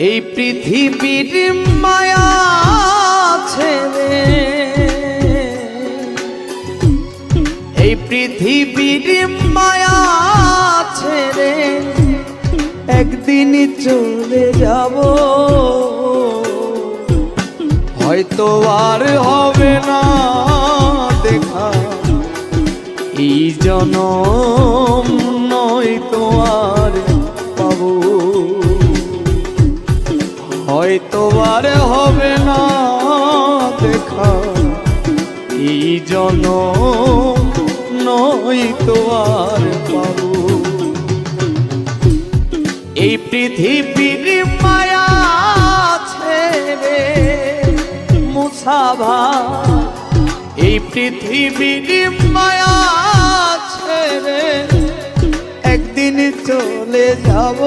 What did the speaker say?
এই পৃথিবীর মায়া ছেড়ে, এই পৃথিবীর মায়া ছেড়ে একদিন চলে যাব, হয়তো আর হবে না দেখা এই জনম, নয়তো আর পাবো, হয়তো আর হবে না দেখা এই জনম, নয়তো আর পাবো। এই পৃথিবীর মায়া ছেড়ে মুসাভা, এই পৃথিবীর মায়া ছেড়ে একদিন চলে যাব,